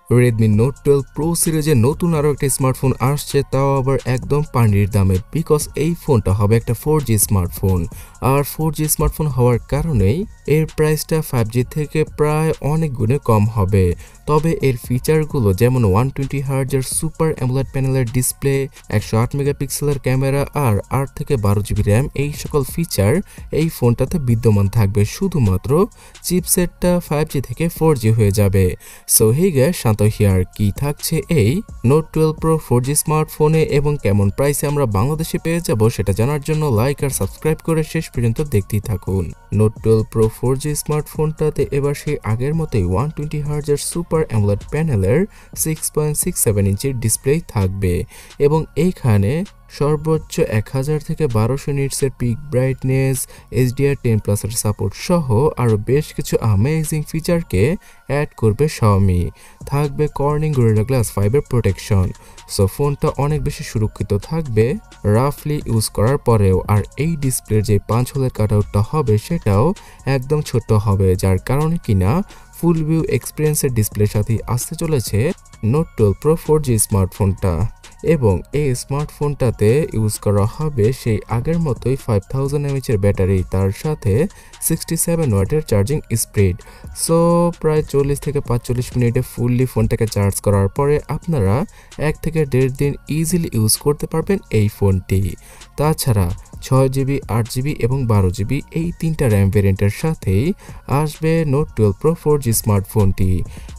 Redmi Note 12 Pro সিরিজের নতুন আরো একটা স্মার্টফোন আসছে, তাও আবার একদম পানির দামে। বিকজ এই ফোনটা হবে একটা 4G স্মার্টফোন, আর 4G স্মার্টফোন হওয়ার কারণেই এর প্রাইসটা 5G থেকে প্রায় অনেক গুণে কম হবে। তবে এর ফিচারগুলো যেমন 120Hz এর সুপার অ্যামোলেড প্যানেলের ডিসপ্লে, 108 মেগাপিক্সেলের ক্যামেরা আর 8 থেকে 12GB র্যাম, এই সকল ফিচার এই ফোনটাতে বিদ্যমান থাকবে। শুধুমাত্র চিপসেটটা 5G থেকে 4G হয়ে যাবে। So hey guys, Shanto here. কি থাকছে এই Note 12 Pro 4G স্মার্টফোনে এবং কেমন প্রাইসে আমরা বাংলাদেশে পেয়ে যাব সেটা জানার জন্য লাইক আর সাবস্ক্রাইব করে শেষ পর্যন্ত দেখতেই থাকুন। Note 12 Pro 4G স্মার্টফোনটাতে এবার সেই আগের মতোই 120Hz এর সুপার অ্যামোলেড প্যানেলের 6.67 ইঞ্চির ডিসপ্লে থাকবে এবং এইখানে সর্বোচ্চ 1000 থেকে 1200 নিটসের পিক ব্রাইটনেস, HDR10+ এর সাপোর্ট সহ আরও বেশ কিছু অ্যামেজিং ফিচারকে অ্যাড করবে Xiaomi। থাকবে কর্নিং গরিলা গ্লাস 5 এর প্রোটেকশন। সো ফোনটা অনেক বেশি সুরক্ষিত থাকবে রাফলি ইউজ করার পরেও। আর এই ডিসপ্লের যে 5 হোলের কাটআউটটা হবে সেটাও একদম ছোট হবে, যার কারণে কিনা ফুল ভিউ এক্সপিরিয়েন্সের ডিসপ্লের সাথেই আসতে চলেছে Note 12 Pro 4G স্মার্টফোনটা। এবং এই স্মার্টফোনটাতে ইউজ করা হবে সেই আগের মতোই 5000 mAh এর ব্যাটারি, তার সাথে 67 ওয়াটের চার্জিং স্পিড। সো প্রায় 40 থেকে 45 মিনিটে ফুললি ফোনটাকে চার্জ করার পরে আপনারা 1 থেকে 1.5 দিন ইজিলি ইউজ করতে পারবেন এই ফোনটি। তাছাড়া 6GB, 8GB এবং 12GB এই তিনটা র্যাম ভেরিয়েন্টের সাথেই আসবে Note 12 Pro 4G স্মার্টফোনটি।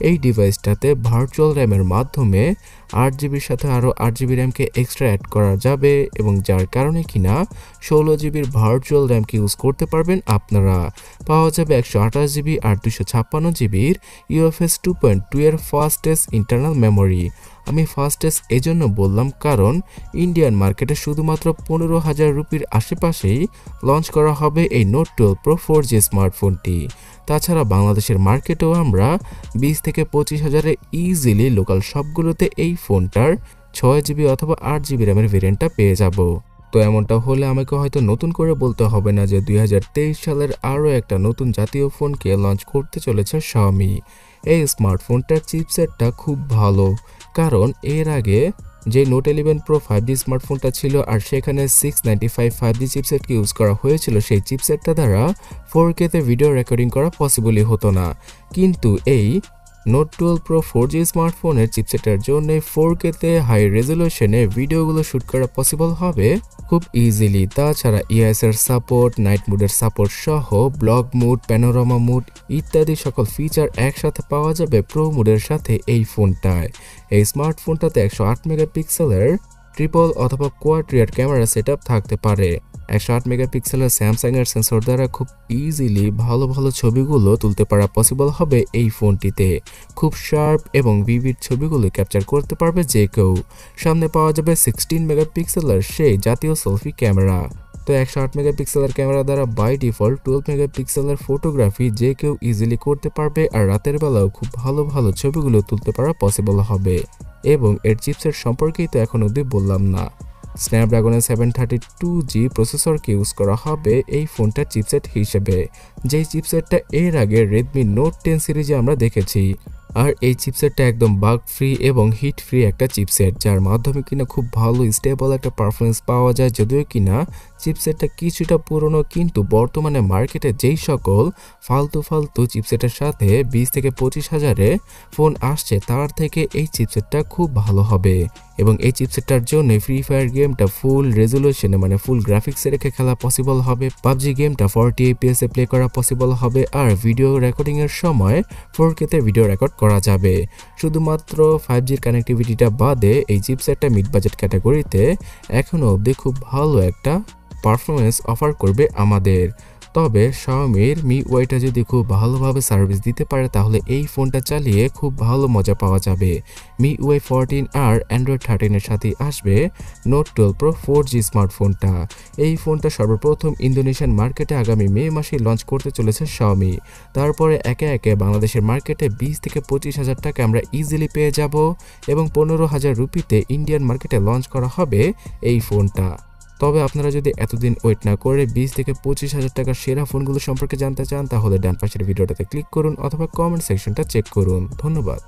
এই ডিভাইসটাতে ভার্চুয়াল র্যামের মাধ্যমে 8GBর সাথে আরও 8GB র্যামকে এক্সট্রা অ্যাড করা যাবে এবং যার কারণে কিনা 16GBর ভার্চুয়াল র্যামকে ইউজ করতে পারবেন আপনারা। পাওয়া যাবে 128GB আর 256GBর UFS 2.2 এর ফাস্টেস্ট ইন্টারনাল মেমোরি। আমি ফাস্টেস্ট এজন্য বললাম কারণ ইন্ডিয়ান মার্কেটে শুধুমাত্র 15,000 রুপির আশেপাশেই লঞ্চ করা হবে এই Note 12 Pro 4G স্মার্টফোনটি। তাছাড়া বাংলাদেশের মার্কেটেও আমরা 20 থেকে 25,000-এ ইজিলি লোকাল শপগুলোতে এই ফোনটার 6GB অথবা 8GB র্যামের ভেরিয়েন্টটা পেয়ে যাব। তো এমনটা হলে আমাকে হয়তো নতুন করে বলতে হবে না যে 2023 সালের আরও একটা নতুন জাতীয় ফোনকে লঞ্চ করতে চলেছে Xiaomi। এই স্মার্টফোনটার চিপসেটটা খুব ভালো, কারণ এর আগে যে Note 11 Pro 5G স্মার্টফোনটা ছিল আর সেখানে 695 5G চিপসেটকে ইউজ করা হয়েছিল, সেই চিপসেটটা দ্বারা 4K তে ভিডিও রেকর্ডিং করা পসিবলই হতো না। কিন্তু এই Note 12 Pro 4G স্মার্টফোনের চিপসেটের জন্য 4K তে হাই রেজলিউশনে ভিডিওগুলো শ্যুট করা পসিবল হবে খুব ইজিলি। তাছাড়া EIS এর সাপোর্ট, নাইট মোডের সাপোর্ট সহ ব্লগ মোড, প্যানোরামা মোড ইত্যাদি সকল ফিচার একসাথে পাওয়া যাবে প্রো মোডের সাথে এই ফোনটায়। এই স্মার্টফোনটাতে 108 মেগাপিক্সেলের ট্রিপল অথবা কোয়াড রিয়ার ক্যামেরা সেটআপ থাকতে পারে। 108 মেগাপিক্সেলের স্যামসাং এর সেন্সর দ্বারা খুব ইজিলি ভালো ভালো ছবিগুলো তুলতে পারা পসিবল হবে এই ফোনটিতে। খুব শার্প এবং ভিভিড ছবিগুলো ক্যাপচার করতে পারবে যে কেউ। সামনে পাওয়া যাবে 16 মেগাপিক্সেলের সেই জাতীয় সেলফি ক্যামেরা। তো 108 মেগাপিক্সেলের ক্যামেরা দ্বারা বাই ডিফল্ট 12 মেগাপিক্সেলের ফটোগ্রাফি যে কেউ ইজিলি করতে পারবে, আর রাতের বেলাও খুব ভালো ভালো ছবিগুলো তুলতে পারা পসিবল হবে। এবং এর চিপসেট সম্পর্কেই তো এখন অবধি বললাম না। স্ন্যাপড্রাগনের 732G প্রসেসরকে ইউজ করা হবে এই ফোনটার চিপসেট হিসেবে, যেই চিপসেটটা এর আগে Redmi Note 10 সিরিজে আমরা দেখেছি। আর এই চিপসেটটা একদম বাগ ফ্রি এবং হিট ফ্রি একটা চিপসেট, যার মাধ্যমে কিনা খুব ভালো স্টেবল একটা পারফরমেন্স পাওয়া যায়। যদিও কিনা চিপসেটটা কিছুটা পুরনো, কিন্তু বর্তমানে মার্কেটে যেই সকল ফালতু চিপসেটের সাথে 20 থেকে 25,000-এ ফোন আসছে তার থেকে এই চিপসেটটা খুব ভালো হবে। এবং এই চিপসেটটার জন্য ফ্রি ফায়ার গেমটা ফুল রেজলিউশনে মানে ফুল গ্রাফিক্সে রেখে খেলা পসিবল হবে, PUBG গেমটা 40 FPS এ প্লে করা পসিবল হবে, আর ভিডিও রেকর্ডিং এর সময় 4K তে ভিডিও রেকর্ড করা যাবে। শুধুমাত্র 5Gর কানেক্টিভিটিটা বাদে এই চিপসেটটা মিড বাজেট ক্যাটাগরিতে এখনও অবধি খুব ভালো একটা পারফরমেন্স অফার করবে আমাদের। তবে Xiaomiর MIUIটা যদি খুব ভালোভাবে সার্ভিস দিতে পারে তাহলে এই ফোনটা চালিয়ে খুব ভালো মজা পাওয়া যাবে। MIUI 14 আর Android 13 এর সাথে আসবে Note 12 Pro 4G স্মার্টফোনটা। এই ফোনটা সর্বপ্রথম ইন্দোনেশিয়ান মার্কেটে আগামী মে মাসে লঞ্চ করতে চলেছে Xiaomi। তারপরে একে একে বাংলাদেশের মার্কেটে 20 থেকে 25,000 টাকা আমরা ইজিলি পেয়ে যাব এবং 15,000 রুপিতে ইন্ডিয়ান মার্কেটে লঞ্চ করা হবে এই ফোনটা। তবে আপনারা যদি এতদিন ওয়েট না করে 20 থেকে 25,000 টাকার সেরা ফোনগুলো সম্পর্কে জানতে চান তাহলে ডান পাশের ভিডিওটাতে ক্লিক করুন অথবা কমেন্ট সেকশনটা চেক করুন। ধন্যবাদ।